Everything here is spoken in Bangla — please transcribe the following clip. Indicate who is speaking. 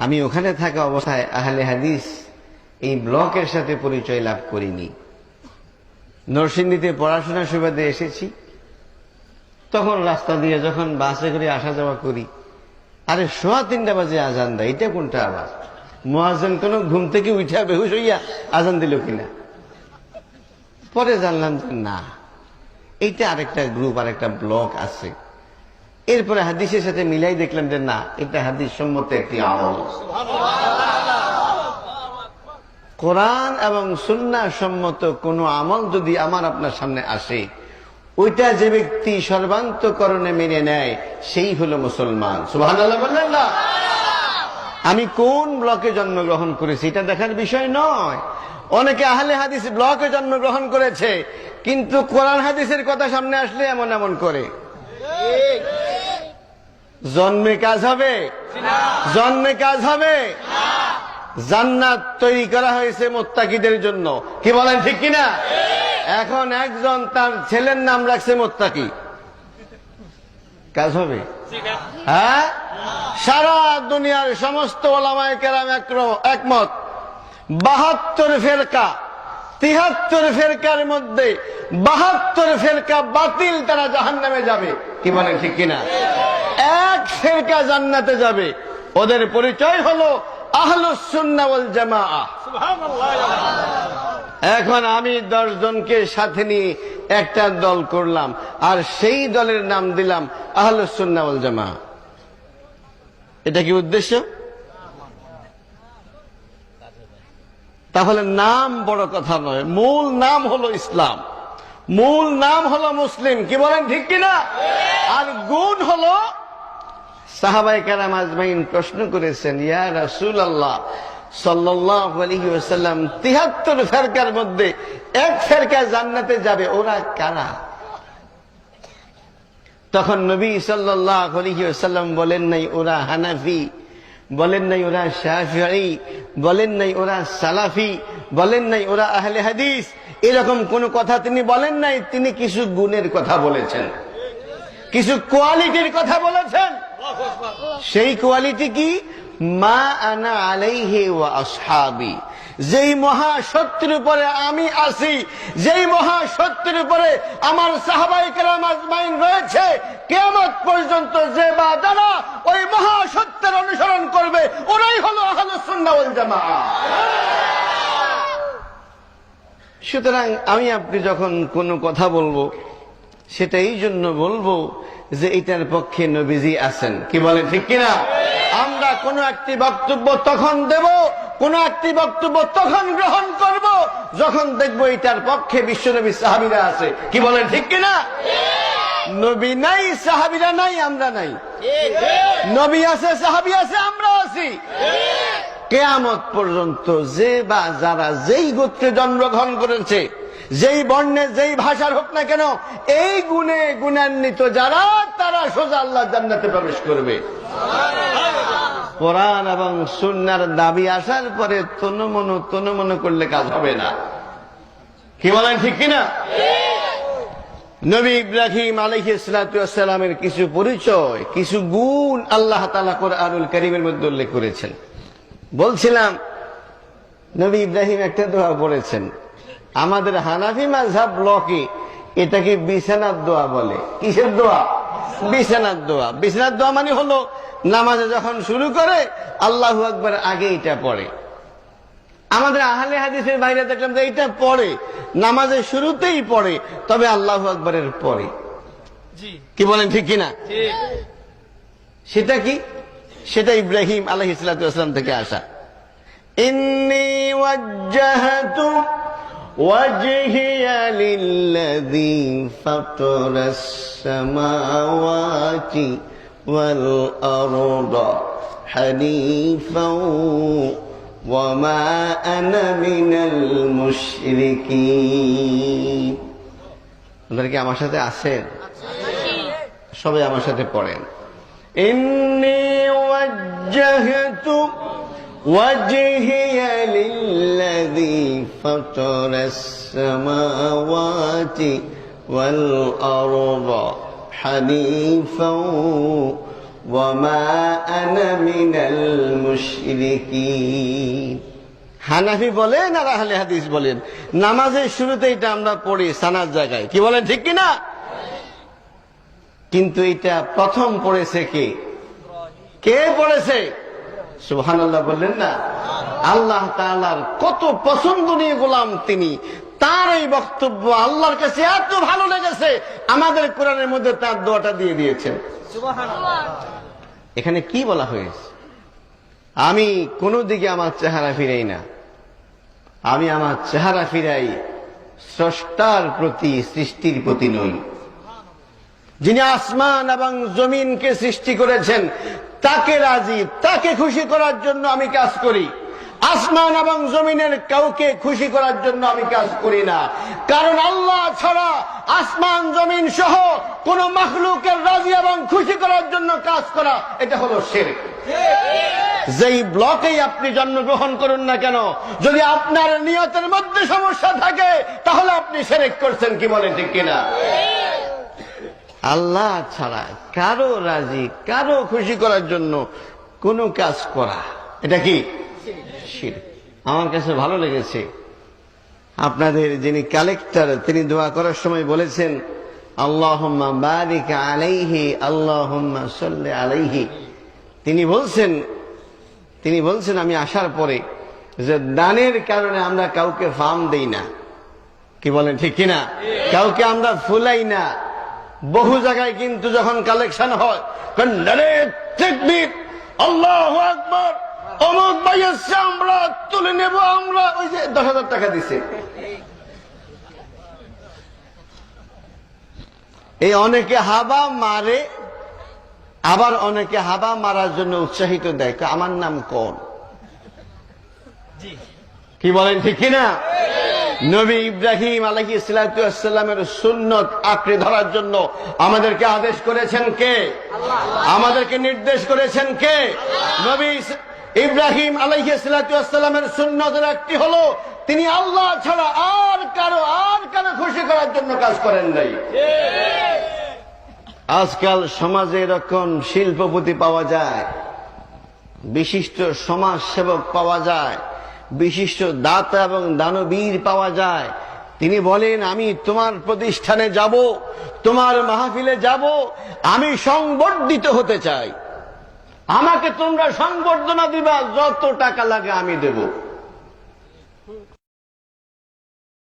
Speaker 1: আমি ওখানে থাকা অবস্থায় আহলে হাদিস এই ব্লকের সাথে পরিচয় লাভ করিনি। নরসিংদীতে পড়াশোনার সুবাদে এসেছি, তখন রাস্তা দিয়ে যখন বাসে করে আসা যাওয়া করি, আরে 3:15 বাজে আজান দেয়, এটা কোনটা আওয়াজ? মুয়াজ্জিন কোন ঘুম থেকে উঠা বেহুশ হইয়া আজান দিল কিনা? পরে জানলাম যে না, এইটা আরেকটা গ্রুপ, আরেকটা ব্লক আছে। এরপরে হাদিসের সাথে মিলাই দেখলাম যে না, এটা হাদিস সম্মত একটি আমল। কোরআন এবং সুন্নাহ সম্মত কোন আমল যদি আমার আপনার সামনে আসে, ওইটা যে ব্যক্তি সর্বান্তকরণে মেনে নেয় সেই হলো মুসলমান। সুবহানাল্লাহ বললেন না? আমি কোন ব্লকে জন্মগ্রহণ করেছি এটা দেখার বিষয় নয়। অনেকে আহলে হাদিস ব্লকে জন্মগ্রহণ করেছে, কিন্তু কোরআন হাদিসের কথা সামনে আসলে এমন এমন করে। জন্মে কাজ হবে? জন্মে কাজ হবে? জান্নাত তৈরি করা হয়েছে মুত্তাকিদের জন্য, কি বলেন ঠিক কিনা? এখন একজন তার ছেলের নাম রাখছে মুত্তাকি, কাজ হবে? হ্যাঁ, সারা দুনিয়ার সমস্ত উলামায়ে কেরাম একমত, 72 ফেরকা, 73 ফেরকার মধ্যে 72 ফেরকা বাতিল, তারা জাহান্নামে যাবে, কি বলেন ঠিক কিনা? এক ফেরকা জান্নাতে যাবে, ওদের পরিচয় হলো আহলুস সুন্নাহ ওয়াল জামাআহ। এখন আমি 10 জনকে সাথে নিয়ে একটা দল করলাম, আর সেই দলের নাম দিলাম আহলুস সুন্নাহ ওয়াল জামাআহ। এটা কি উদ্দেশ্য? তাহলে নাম বড় কথা নয়, মূল নাম হলো ইসলাম, মূল নাম হলো মুসলিম, কি বলেন ঠিক কিনা? আর গুণ হলো, সাহাবায়ে কেরাম আজমাইন প্রশ্ন করেছেন, ইয়া রাসূলুল্লাহ সাল্লাল্লাহু আলাইহি ওয়াসাল্লাম, 73 ফেরকার মধ্যে এক ফেরকা জান্নাতে যাবে, ওরা কারা? তখন নবী সাল্লাল্লাহু আলাইহি ওয়াসাল্লাম বলেন নাই ওরা হানাফি, বলেন নাই ওরা শাফিঈ, বলেন নাই ওরা সালাফি, বলেন নাই ওরা আহলে হাদিস, এরকম কোন কথা তিনি বলেন নাই। তিনি কিছু গুণের কথা বলেছেন, কিছু কোয়ালিটির কথা বলেছেন। সেই কোয়ালিটি কি? মা আনা আলাইহি ওয়া আসহাবি, যেই মহাসত্যের উপরে আমি আছি, যেই মহাসত্যের উপরে আমার সাহাবায়ে কেরাম আজমাইন রয়েছে, কিয়ামত পর্যন্ত যে বা যারা ওই মহাসত্যের অনুসরণ করবে, ওরাই হলো আহলুস সুন্নাহ ওয়াল জামাআহ। সুতরাং আমি আপনি যখন কোনো কথা বলবো, সেটা এই জন্য বলবো যে এটার পক্ষে নবীজি আছেন, কি বলেন ঠিক কিনা? আমরা কোন একটি বক্তব্য তখন দেব, কোন একটি বক্তব্য তখন গ্রহণ করব যখন দেখবো এটার পক্ষে বিশ্বনবী সাহাবীরা আছে, কি বলেন ঠিক কিনা? নবী নাই, সাহাবীরা নাই, আমরা নাই। নবী আছে, সাহাবী আছে, আমরা আছি। কিয়ামত পর্যন্ত যে বা যারা যেই গোত্রে জন্মগ্রহণ করেছে, যেই বর্ণে যেই ভাষার হোক না কেন, এই গুণে গুণান্বিত যারা, তারা সোজা আল্লাহর জান্নাতে প্রবেশ করবে। কোরআন এবং সুন্নাহর দাবি আসার পরে তনমন করলে কাজ হবে না, কি বলেন ঠিক কিনা? নবী ইব্রাহিম আলাইহিস সালাতু ওয়াস সালামের কিছু পরিচয়, কিছু গুণ আল্লাহ তাআলা কোরআনুল কারীমের মধ্যে উল্লেখ করেছেন। বলছিলাম, নবী ইব্রাহিম একটা দোয়া পড়েছেন। আমাদের হানাফি মাযহাব ব্লকে এটাকে বিছানার দোয়া বলে। কিসের দোয়া? বিছানার দোয়া। বিছানার দোয়া মানে হলো নামাজে যখন শুরু করে আল্লাহু আকবার আগে এটা পড়ে। আমাদের আহলে হাদিসের বাইরে দেখলাম যে এটা পড়ে, নামাজের শুরুতেই পড়ে, তবে আল্লাহু আকবারের পরে, কি বলেন ঠিক কিনা? সেটা কি? সেটা ইব্রাহিম আলাইহিস সালাতু ওয়াস সালাম থেকে আসা। ইন্নী ওয়াজ্জাহতু ওয়াজহিয়া লিল্লাযী ফাতারাস সামাওয়াতি ওয়াল আরদা হানিফাও ওয়া মা আনা মিনাল মুশরিকিন। আপনারা কি আমার সাথে আছেন? সবাই আমার সাথে পড়েন। ইন্নী ওয়াজ্জাহতু ওয়াজহিয়া লিল্লাযী ফাতারাস সামাওয়াতি ওয়াল আরদা হানিফাও ওয়া মা আনা মিনাল মুশরিকিন। হানাফি বলেন আর আহলে হাদিস বলেন, নামাজের শুরুতে এটা আমরা পড়ি সানার জায়গায়, কি বলেন ঠিক কিনা? কিন্তু এটা প্রথম পড়েছে কে? কে পড়েছে? সুবহানাল্লাহ বললেন না? আল্লাহ তাআলার কত পছন্দনীয় গোলাম তিনি, তার এই বক্তব্য আল্লাহর কাছে এত ভালো লেগেছে, আমাদের কোরআনের মধ্যে তার দোয়াটা দিয়ে দিয়েছেন। এখানে কি বলা হয়েছে? আমি কোনো দিকে আমার চেহারা ফিরাই না, আমি আমার চেহারা ফিরাই স্রষ্টার প্রতি, সৃষ্টির প্রতি নই। যিনি আসমান এবং জমিনকে সৃষ্টি করেছেন তাকে রাজি, তাকে খুশি করার জন্য আমি কাজ করি। আসমান এবং জমিনের কাউকে খুশি করার জন্য আমি কাজ করি না, কারণ আল্লাহ ছাড়া আসমান জমিন সহ কোন মাখলুকের রাজি এবং খুশি করার জন্য কাজ করা, এটা হলো শিরক। যেই ব্লকেই আপনি জন্মগ্রহণ করুন না কেন, যদি আপনার নিয়তের মধ্যে সমস্যা থাকে তাহলে আপনি শিরক করছেন, কি বলেন ঠিক কিনা? আল্লাহ ছাড়া কারো রাজি, কারো খুশি করার জন্য কোনো কাজ করা, এটা কি শিরক। আমার কাছে ভালো লেগেছে, আপনাদের যিনি কালেক্টর তিনি দোয়া করার সময় বলেছেন, আল্লাহুম্মা বারিক আলাইহি, আল্লাহুম্মা সাল্লি আলাইহি। তিনি বলছেন আমি আসার পরে যে দানের কারণে আমরা কাউকে ফার্ম দেই না, কি বলেন ঠিক কিনা? কাউকে আমরা ফুলাই না। বহু জায়গায় কিন্তু যখন কালেকশন হয়, তাকবীর, আল্লাহু আকবার, অমুক ভাই এসছে, আমরা তুলে নেব, আমরা ওই যে 10,000 টাকা দিছে। এই অনেকে হাবা মারে, আবার অনেকে হাবা মারার জন্য উৎসাহিত দেয়, আমার নাম কোন, কি বলেন ঠিক কিনা? নবী ইব্রাহিম আলাইহিস সালাতু ওয়াস সালামের সুন্নত আঁকড়ে ধরার জন্য আমাদেরকে আদেশ করেছেন কে? আমাদেরকে নির্দেশ করেছেন কে? নবী ইব্রাহিম আলাইহিস সালাতু ওয়াস সালামের সুন্নতের একটি হলো তিনি আল্লাহ ছাড়া আর কারো খুশি করার জন্য কাজ করেন নাই। আজকাল সমাজে এরকম শিল্পপতি পাওয়া যায়, বিশিষ্ট সমাজ সেবক পাওয়া যায়, বিশিষ্ট দাতা এবং দানবীর পাওয়া যায়। তিনি বলেন আমি তোমার প্রতিষ্ঠানে যাব, তোমার মাহফিলে যাব, আমি সংবর্ধিত হতে চাই, আমাকে তোমরা সংবর্ধনা দিবা, যত টাকা লাগে আমি দেব।